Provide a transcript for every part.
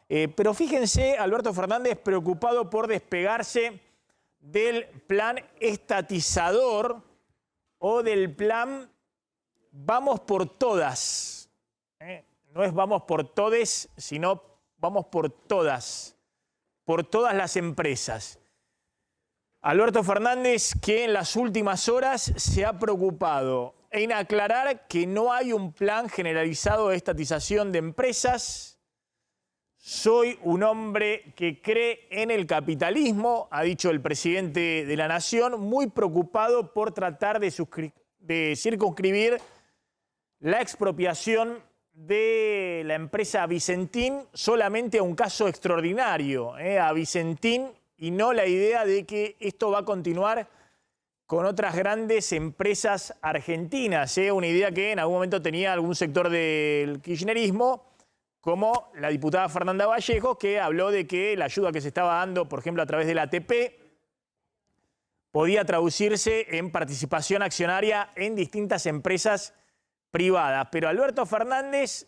Pero fíjense, Alberto Fernández preocupado por despegarse del plan estatizador o del plan vamos por todas. No es vamos por todes, sino vamos por todas las empresas. Alberto Fernández, que en las últimas horas se ha preocupado en aclarar que no hay un plan generalizado de estatización de empresas. Soy un hombre que cree en el capitalismo, ha dicho el presidente de la Nación, muy preocupado por tratar de circunscribir la expropiación de la empresa Vicentín solamente a un caso extraordinario, a Vicentín, y no la idea de que esto va a continuar con otras grandes empresas argentinas. Una idea que en algún momento tenía algún sector del kirchnerismo, como la diputada Fernanda Vallejo, que habló de que la ayuda que se estaba dando, por ejemplo, a través de la ATP, podía traducirse en participación accionaria en distintas empresas privadas. Pero Alberto Fernández,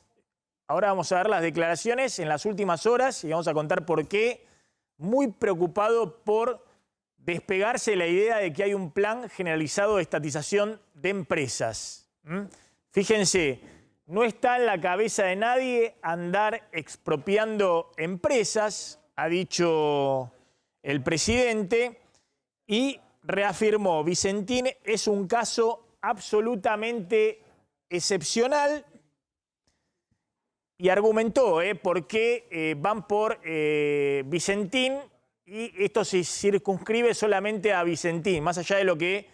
ahora vamos a ver las declaraciones en las últimas horas y vamos a contar por qué, muy preocupado por despegarse de la idea de que hay un plan generalizado de estatización de empresas. Fíjense, no está en la cabeza de nadie andar expropiando empresas, ha dicho el presidente, y reafirmó, Vicentín es un caso absolutamente excepcional, y argumentó por qué van por Vicentín y esto se circunscribe solamente a Vicentín, más allá de lo que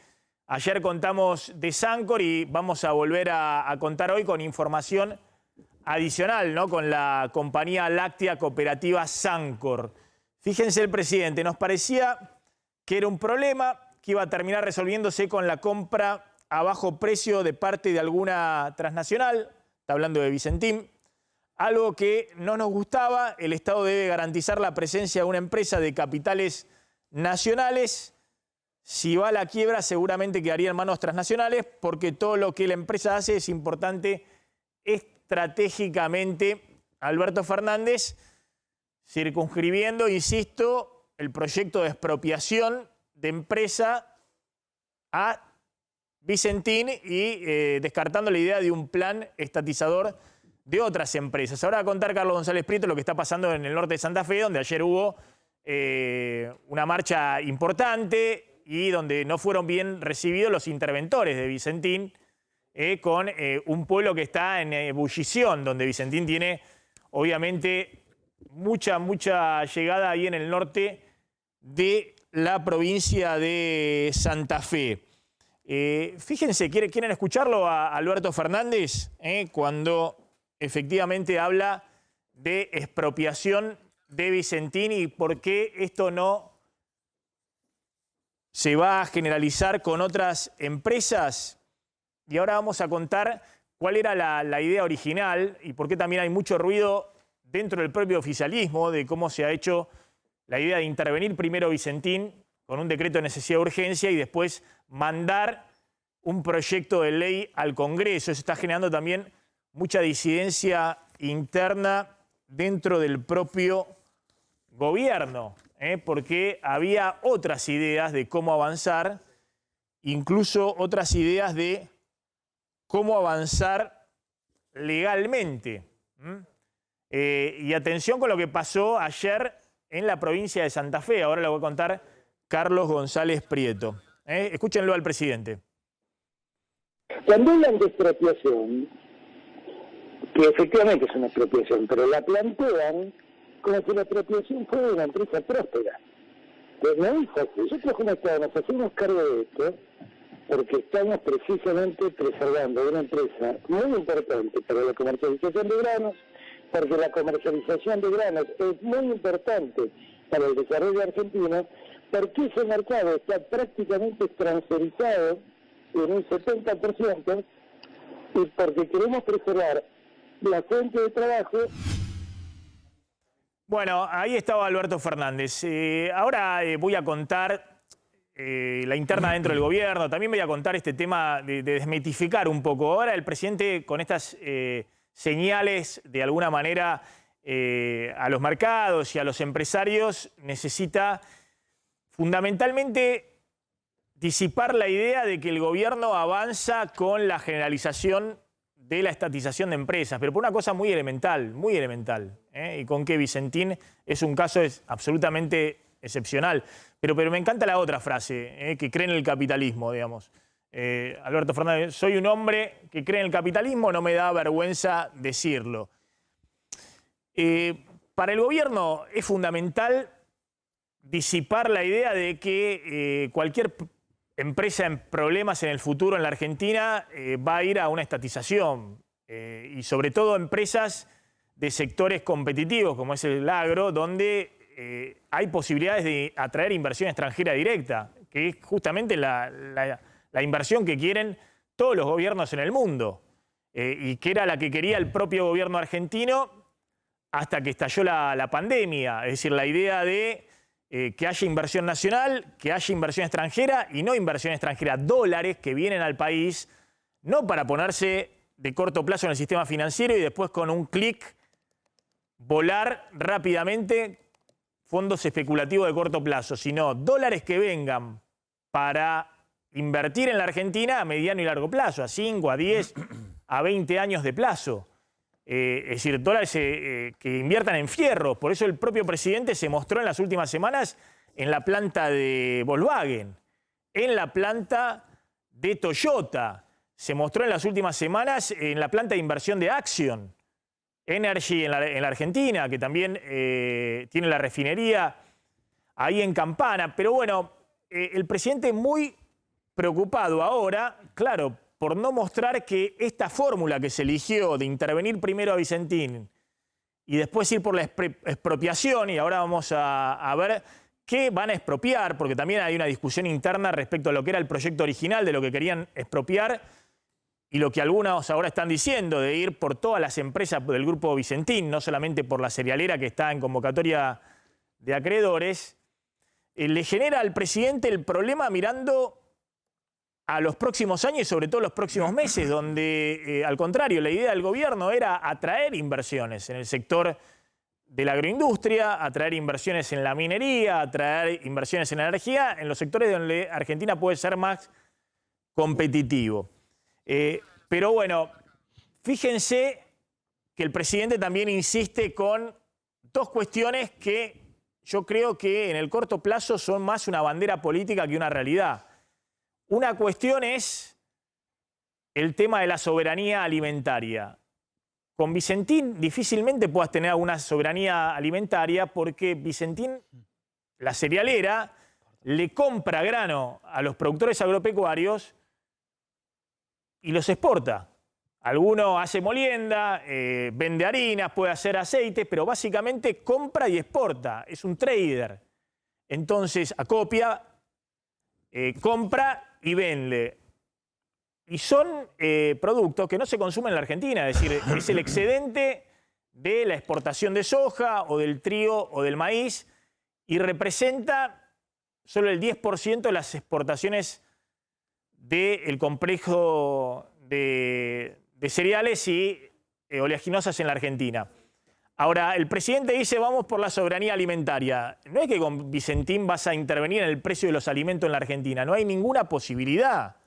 ayer contamos de Sancor y vamos a volver a contar hoy con información adicional, ¿no? Con la compañía láctea cooperativa Sancor. Fíjense el presidente, nos parecía que era un problema que iba a terminar resolviéndose con la compra a bajo precio de parte de alguna transnacional, está hablando de Vicentín. Algo que no nos gustaba, el Estado debe garantizar la presencia de una empresa de capitales nacionales. Si va a la quiebra, seguramente quedaría en manos transnacionales, porque todo lo que la empresa hace es importante estratégicamente. Alberto Fernández, circunscribiendo, insisto, el proyecto de expropiación de empresa a Vicentín y descartando la idea de un plan estatizador de otras empresas. Ahora va a contar Carlos González Prieto lo que está pasando en el norte de Santa Fe, donde ayer hubo una marcha importante y donde no fueron bien recibidos los interventores de Vicentín, con un pueblo que está en ebullición, donde Vicentín tiene obviamente mucha llegada ahí en el norte de la provincia de Santa Fe. Fíjense, ¿quieren escucharlo a Alberto Fernández cuando efectivamente habla de expropiación de Vicentín y por qué esto no se va a generalizar con otras empresas? Y ahora vamos a contar cuál era la idea original y por qué también hay mucho ruido dentro del propio oficialismo de cómo se ha hecho la idea de intervenir primero Vicentín con un decreto de necesidad de urgencia y después mandar un proyecto de ley al Congreso. Eso está generando también mucha disidencia interna dentro del propio gobierno, porque había otras ideas de cómo avanzar, incluso otras ideas de cómo avanzar legalmente. Y atención con lo que pasó ayer en la provincia de Santa Fe. Ahora lo va a contar Carlos González Prieto. Escúchenlo al presidente. Cuando hablan de expropiación, que efectivamente es una expropiación, pero la plantean como si la expropiación fuera una empresa próspera. Pues no es así. Nosotros como Estado nos hacemos cargo de esto porque estamos precisamente preservando una empresa muy importante para la comercialización de granos, porque la comercialización de granos es muy importante para el desarrollo argentino, porque ese mercado está prácticamente transferizado en un 70%, y porque queremos preservar la fuente de trabajo. Bueno, ahí estaba Alberto Fernández. Ahora voy a contar la interna dentro del gobierno. También voy a contar este tema de desmitificar un poco. Ahora el presidente con estas señales de alguna manera a los mercados y a los empresarios, necesita fundamentalmente disipar la idea de que el gobierno avanza con la generalización de la estatización de empresas, pero por una cosa muy elemental, y con que Vicentín es un caso absolutamente excepcional. Pero me encanta la otra frase, que cree en el capitalismo, digamos. Alberto Fernández, soy un hombre que cree en el capitalismo, no me da vergüenza decirlo. Para el gobierno es fundamental disipar la idea de que cualquier empresa en problemas en el futuro en la Argentina va a ir a una estatización. Y sobre todo empresas de sectores competitivos, como es el agro, donde hay posibilidades de atraer inversión extranjera directa, que es justamente la inversión que quieren todos los gobiernos en el mundo, y que era la que quería el propio gobierno argentino hasta que estalló la pandemia. Es decir, la idea de que haya inversión nacional, que haya inversión extranjera, y no inversión extranjera, dólares que vienen al país, no para ponerse de corto plazo en el sistema financiero y después con un clic volar rápidamente fondos especulativos de corto plazo, sino dólares que vengan para invertir en la Argentina a mediano y largo plazo, a 5, a 10, a 20 años de plazo. Es decir, dólares que inviertan en fierro. Por eso el propio presidente se mostró en las últimas semanas en la planta de Volkswagen, en la planta de Toyota. Se mostró en las últimas semanas en la planta de inversión de Action Energy en la Argentina, que también tiene la refinería ahí en Campana. Pero bueno, el presidente muy preocupado ahora, claro, por no mostrar que esta fórmula que se eligió de intervenir primero a Vicentín y después ir por la expropiación, y ahora vamos a ver qué van a expropiar, porque también hay una discusión interna respecto a lo que era el proyecto original de lo que querían expropiar y lo que algunos ahora están diciendo de ir por todas las empresas del grupo Vicentín, no solamente por la cerealera que está en convocatoria de acreedores. Le genera al presidente el problema mirando a los próximos años y sobre todo los próximos meses, donde al contrario, la idea del gobierno era atraer inversiones en el sector de la agroindustria, atraer inversiones en la minería, atraer inversiones en la energía, en los sectores donde Argentina puede ser más competitivo. Pero bueno, fíjense que el presidente también insiste con dos cuestiones que yo creo que en el corto plazo son más una bandera política que una realidad. Una cuestión es el tema de la soberanía alimentaria. Con Vicentín difícilmente puedas tener alguna soberanía alimentaria porque Vicentín, la cerealera, le compra grano a los productores agropecuarios y los exporta. Alguno hace molienda, vende harinas, puede hacer aceites, pero básicamente compra y exporta. Es un trader. Entonces acopia, compra y vende. Y son productos que no se consumen en la Argentina. Es decir, es el excedente de la exportación de soja o del trigo o del maíz y representa solo el 10% de las exportaciones del complejo de cereales y oleaginosas en la Argentina. Ahora, el presidente dice vamos por la soberanía alimentaria. No es que con Vicentín vas a intervenir en el precio de los alimentos en la Argentina. No hay ninguna posibilidad.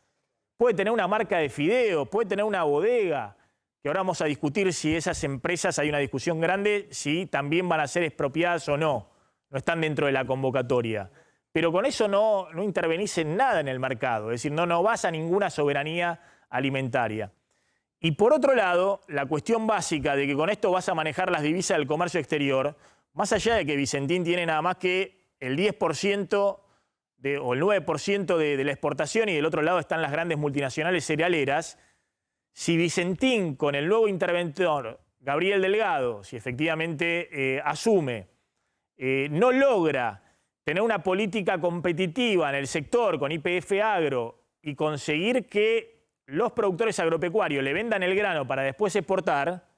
Puede tener una marca de fideos, puede tener una bodega, que ahora vamos a discutir si esas empresas, hay una discusión grande, si también van a ser expropiadas o no. No están dentro de la convocatoria. Pero con eso no intervenís en nada en el mercado. Es decir, no vas a ninguna soberanía alimentaria. Y por otro lado, la cuestión básica de que con esto vas a manejar las divisas del comercio exterior, más allá de que Vicentín tiene nada más que el 10% o el 9% de la exportación y del otro lado están las grandes multinacionales cerealeras, si Vicentín con el nuevo interventor, Gabriel Delgado, si efectivamente asume, no logra tener una política competitiva en el sector con YPF Agro y conseguir que los productores agropecuarios le vendan el grano para después exportar,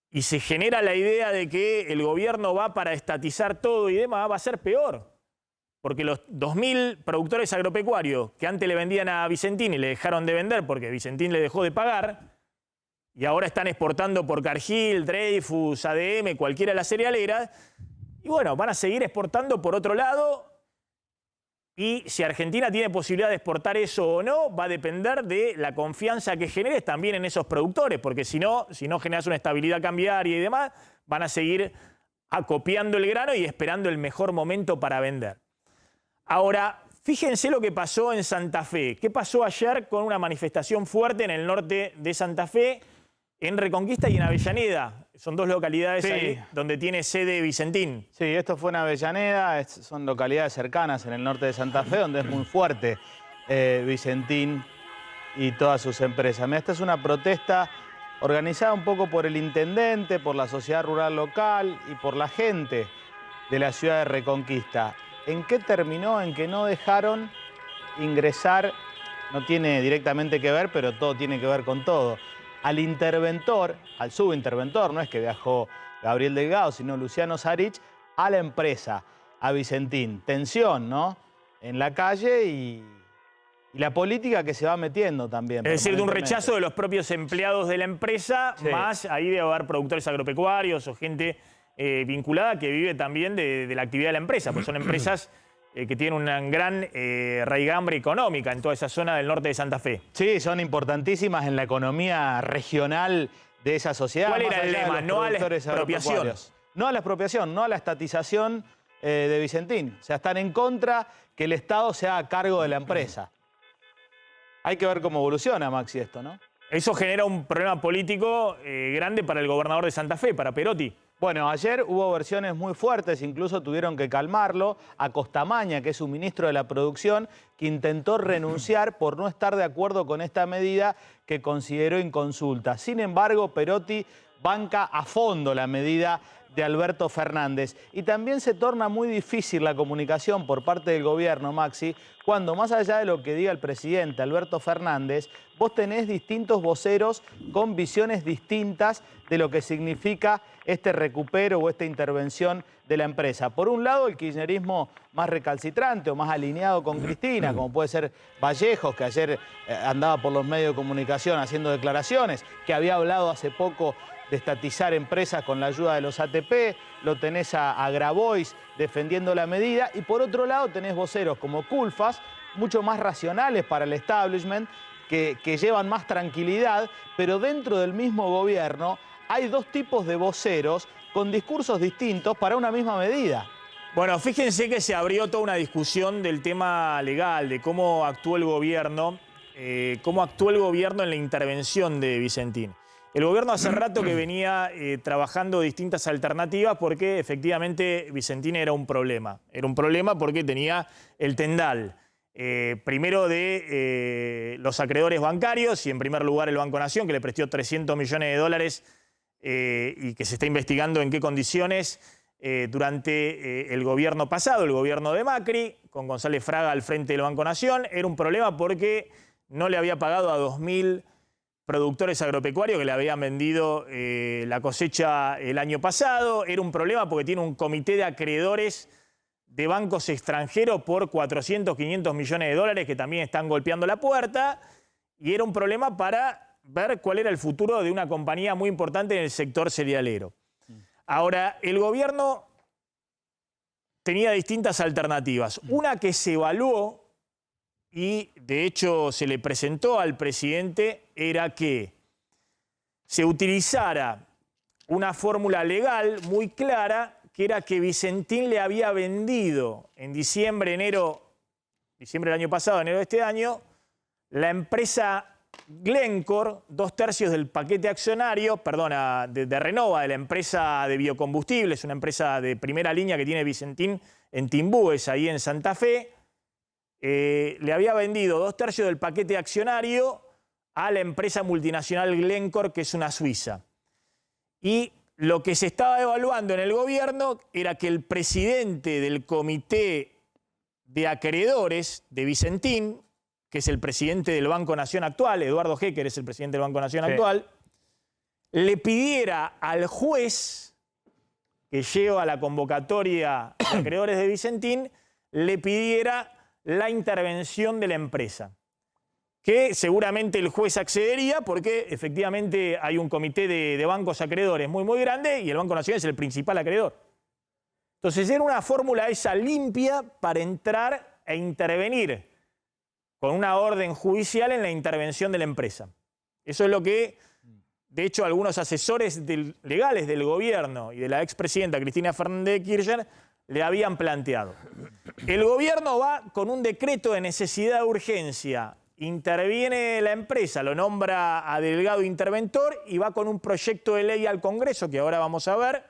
y se genera la idea de que el gobierno va para estatizar todo y demás, va a ser peor. Porque los 2.000 productores agropecuarios que antes le vendían a Vicentín y le dejaron de vender porque Vicentín le dejó de pagar, y ahora están exportando por Cargill, Dreyfus, ADM, cualquiera de las cerealeras, y bueno, van a seguir exportando por otro lado, y si Argentina tiene posibilidad de exportar eso o no, va a depender de la confianza que generes también en esos productores, porque si no generas una estabilidad cambiaria y demás, van a seguir acopiando el grano y esperando el mejor momento para vender. Ahora, fíjense lo que pasó en Santa Fe. ¿Qué pasó ayer con una manifestación fuerte en el norte de Santa Fe, en Reconquista y en Avellaneda? Son dos localidades ahí donde tiene sede Vicentín. Sí, esto fue en Avellaneda, son localidades cercanas en el norte de Santa Fe, donde es muy fuerte Vicentín y todas sus empresas. Mira, esta es una protesta organizada un poco por el intendente, por la sociedad rural local y por la gente de la ciudad de Reconquista. ¿En qué terminó? En que no dejaron ingresar, no tiene directamente que ver, pero todo tiene que ver con todo, al interventor, al subinterventor, no es que viajó Gabriel Delgado, sino Luciano Sarich, a la empresa, a Vicentín. Tensión, ¿no? En la calle y la política que se va metiendo también. Es decir, de un rechazo de los propios empleados de la empresa, sí, más ahí debe haber productores agropecuarios o gente vinculada que vive también de la actividad de la empresa, pues son empresas que tienen una gran raigambre económica en toda esa zona del norte de Santa Fe. Sí, son importantísimas en la economía regional de esa sociedad. ¿Cuál era el lema? No a la expropiación. No a la expropiación, no a la estatización de Vicentín. O sea, están en contra que el Estado se haga cargo de la empresa. Hay que ver cómo evoluciona, Maxi, esto, ¿no? Eso genera un problema político grande para el gobernador de Santa Fe, para Perotti. Bueno, ayer hubo versiones muy fuertes, incluso tuvieron que calmarlo a Costamaña, que es un ministro de la producción, que intentó renunciar por no estar de acuerdo con esta medida que consideró inconsulta. Sin embargo, Perotti banca a fondo la medida de Alberto Fernández. Y también se torna muy difícil la comunicación por parte del gobierno, Maxi, cuando más allá de lo que diga el presidente Alberto Fernández, vos tenés distintos voceros con visiones distintas de lo que significa este recupero o esta intervención de la empresa. Por un lado, el kirchnerismo más recalcitrante o más alineado con Cristina, como puede ser Vallejos, que ayer andaba por los medios de comunicación haciendo declaraciones, que había hablado hace poco de estatizar empresas con la ayuda de los ATP, lo tenés a Grabois defendiendo la medida, y por otro lado tenés voceros como Culfas, mucho más racionales para el establishment, que llevan más tranquilidad, pero dentro del mismo gobierno hay dos tipos de voceros con discursos distintos para una misma medida. Bueno, fíjense que se abrió toda una discusión del tema legal, de cómo actuó el gobierno en la intervención de Vicentín. El gobierno hace rato que venía trabajando distintas alternativas porque efectivamente Vicentín era un problema. Era un problema porque tenía el tendal, primero de los acreedores bancarios y en primer lugar el Banco Nación, que le prestó 300 millones de dólares y que se está investigando en qué condiciones durante el gobierno pasado, el gobierno de Macri, con González Fraga al frente del Banco Nación. Era un problema porque no le había pagado a 2.000 productores agropecuarios que le habían vendido la cosecha el año pasado. Era un problema porque tiene un comité de acreedores de bancos extranjeros por 400, 500 millones de dólares que también están golpeando la puerta. Y era un problema para ver cuál era el futuro de una compañía muy importante en el sector cerealero. Ahora, el gobierno tenía distintas alternativas. Una que se evaluó y de hecho se le presentó al presidente era que se utilizara una fórmula legal muy clara, que era que Vicentín le había vendido en diciembre del año pasado, enero de este año, la empresa Glencore, 2/3 del paquete accionario, de Renova, de la empresa de biocombustibles, una empresa de primera línea que tiene Vicentín en Timbúes, ahí en Santa Fe. Le había vendido 2/3 del paquete accionario a la empresa multinacional Glencore, que es una suiza. Y lo que se estaba evaluando en el gobierno era que el presidente del comité de acreedores de Vicentín, que es el presidente del Banco Nación actual, Eduardo Hecker es el presidente del Banco Nación actual, le pidiera al juez que lleva la convocatoria de acreedores de Vicentín, le pidiera la intervención de la empresa. que seguramente el juez accedería porque efectivamente hay un comité de bancos acreedores muy, muy grande y el Banco Nación es el principal acreedor. Entonces era una fórmula esa limpia para entrar e intervenir con una orden judicial en la intervención de la empresa. Eso es lo que, de hecho, algunos asesores legales del gobierno y de la expresidenta Cristina Fernández de Kirchner le habían planteado. El gobierno va con un decreto de necesidad de urgencia, interviene la empresa, lo nombra a delegado interventor y va con un proyecto de ley al Congreso, que ahora vamos a ver,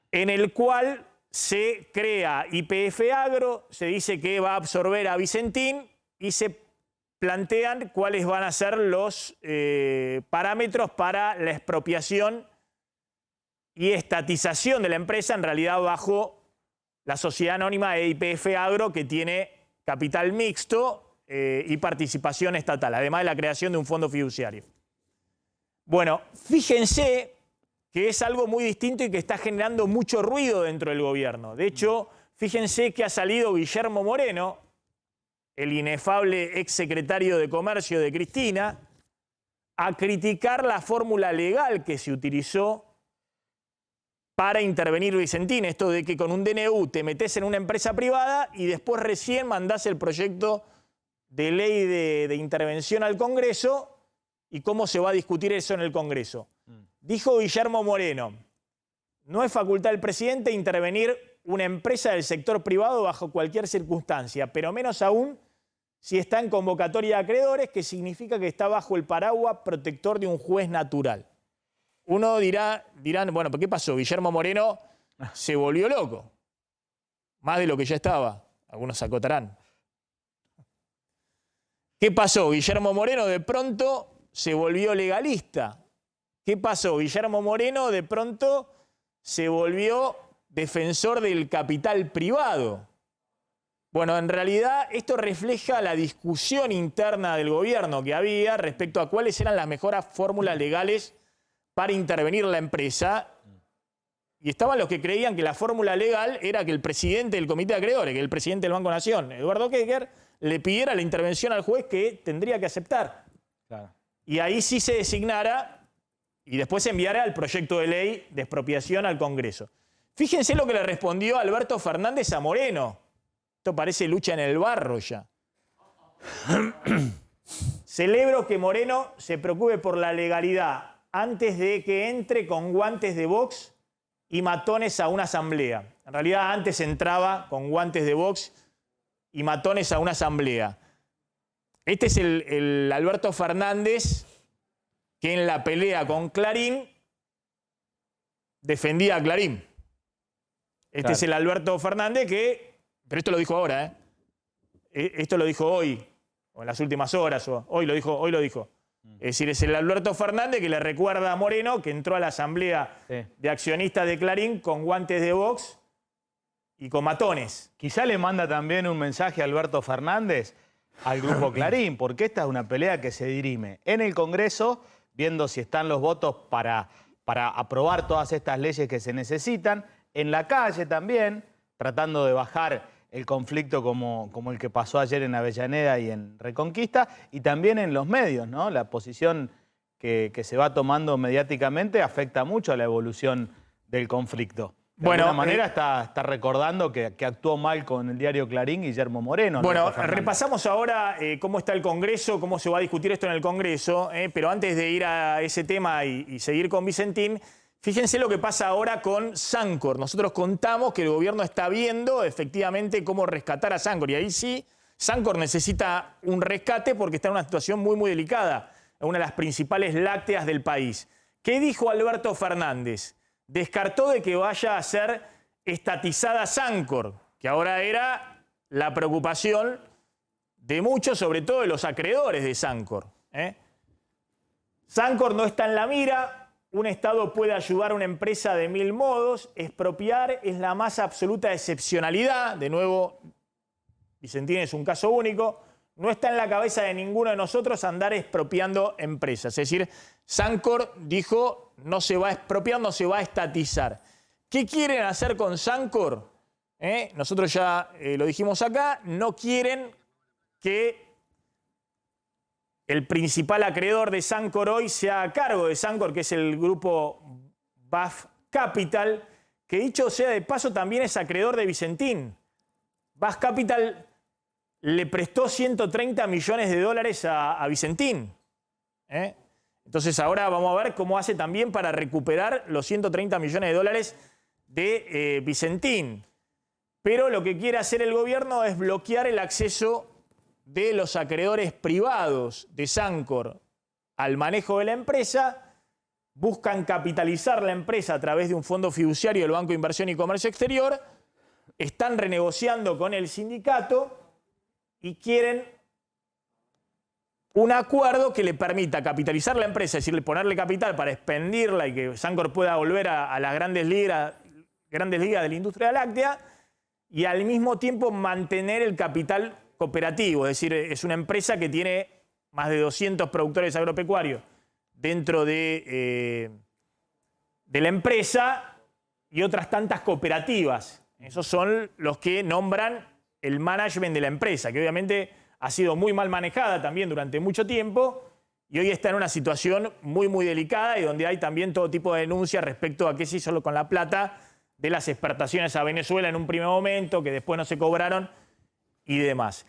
en el cual se crea YPF Agro, se dice que va a absorber a Vicentín y se plantean cuáles van a ser los parámetros para la expropiación y estatización de la empresa, en realidad bajo la sociedad anónima de YPF Agro, que tiene capital mixto y participación estatal, además de la creación de un fondo fiduciario. Bueno, fíjense que es algo muy distinto y que está generando mucho ruido dentro del gobierno. De hecho, fíjense que ha salido Guillermo Moreno, el inefable exsecretario de Comercio de Cristina, a criticar la fórmula legal que se utilizó para intervenir Vicentín. Esto de que con un DNU te metes en una empresa privada y después recién mandás el proyecto de ley de intervención al Congreso y cómo se va a discutir eso en el Congreso. Dijo Guillermo Moreno, no es facultad del presidente intervenir una empresa del sector privado bajo cualquier circunstancia, pero menos aún si está en convocatoria de acreedores, que significa que está bajo el paraguas protector de un juez natural. Uno dirán, bueno, ¿pero qué pasó? Guillermo Moreno se volvió loco, más de lo que ya estaba, algunos acotarán. ¿Qué pasó? Guillermo Moreno de pronto se volvió legalista. ¿Qué pasó? Guillermo Moreno de pronto se volvió defensor del capital privado. Bueno, en realidad esto refleja la discusión interna del gobierno que había respecto a cuáles eran las mejores fórmulas legales para intervenir la empresa. Y estaban los que creían que la fórmula legal era que el presidente del comité de acreedores, que el presidente del Banco Nación, Eduardo Kirchner, le pidiera la intervención al juez que tendría que aceptar. Claro. Y ahí sí se designara y después enviara el proyecto de ley de expropiación al Congreso. Fíjense lo que le respondió Alberto Fernández a Moreno. Esto parece lucha en el barro ya. Celebro que Moreno se preocupe por la legalidad antes de que entre con guantes de box y matones a una asamblea. En realidad antes entraba con guantes de box y matones a una asamblea. Este es el Alberto Fernández que en la pelea con Clarín defendía a Clarín. Este claro. Es el Alberto Fernández que, pero esto lo dijo ahora, esto lo dijo hoy, o en las últimas horas, o hoy lo dijo. Es decir, es el Alberto Fernández que le recuerda a Moreno que entró a la asamblea de accionistas de Clarín con guantes de box y con matones. Quizá le manda también un mensaje a Alberto Fernández al grupo Clarín, porque esta es una pelea que se dirime en el Congreso, viendo si están los votos para aprobar todas estas leyes que se necesitan, en la calle también, tratando de bajar el conflicto como el que pasó ayer en Avellaneda y en Reconquista, y también en los medios, ¿no? La posición que se va tomando mediáticamente afecta mucho a la evolución del conflicto. De alguna manera está recordando que actuó mal con el diario Clarín Guillermo Moreno. Bueno, repasamos ahora cómo está el Congreso, cómo se va a discutir esto en el Congreso, pero antes de ir a ese tema y seguir con Vicentín, fíjense lo que pasa ahora con Sancor. Nosotros contamos que el gobierno está viendo efectivamente cómo rescatar a Sancor. Y ahí sí, Sancor necesita un rescate porque está en una situación muy, muy delicada. Una de las principales lácteas del país. ¿Qué dijo Alberto Fernández? Descartó de que vaya a ser estatizada Sancor, que ahora era la preocupación de muchos, sobre todo de los acreedores de Sancor. Sancor no está en la mira. Un Estado puede ayudar a una empresa de 1000 modos. Expropiar es la más absoluta excepcionalidad. De nuevo, Vicentín es un caso único. No está en la cabeza de ninguno de nosotros andar expropiando empresas. Es decir, Sancor dijo, no se va a expropiar, no se va a estatizar. ¿Qué quieren hacer con Sancor? Nosotros ya lo dijimos acá, no quieren que el principal acreedor de Sancor hoy sea a cargo de Sancor, que es el grupo BAF Capital, que dicho sea de paso también es acreedor de Vicentín. BAF Capital le prestó 130 millones de dólares a Vicentín. Entonces ahora vamos a ver cómo hace también para recuperar los 130 millones de dólares de Vicentín. Pero lo que quiere hacer el gobierno es bloquear el acceso de los acreedores privados de Sancor al manejo de la empresa. Buscan capitalizar la empresa a través de un fondo fiduciario del Banco de Inversión y Comercio Exterior. Están renegociando con el sindicato y quieren un acuerdo que le permita capitalizar la empresa, es decir, ponerle capital para expendirla y que Sancor pueda volver a las grandes ligas de la industria láctea, y al mismo tiempo mantener el capital cooperativo. Es decir, es una empresa que tiene más de 200 productores agropecuarios dentro de la empresa y otras tantas cooperativas. Esos son los que nombran el management de la empresa, que obviamente ha sido muy mal manejada también durante mucho tiempo y hoy está en una situación muy, muy delicada y donde hay también todo tipo de denuncias respecto a qué se hizo con la plata de las exportaciones a Venezuela en un primer momento, que después no se cobraron y demás.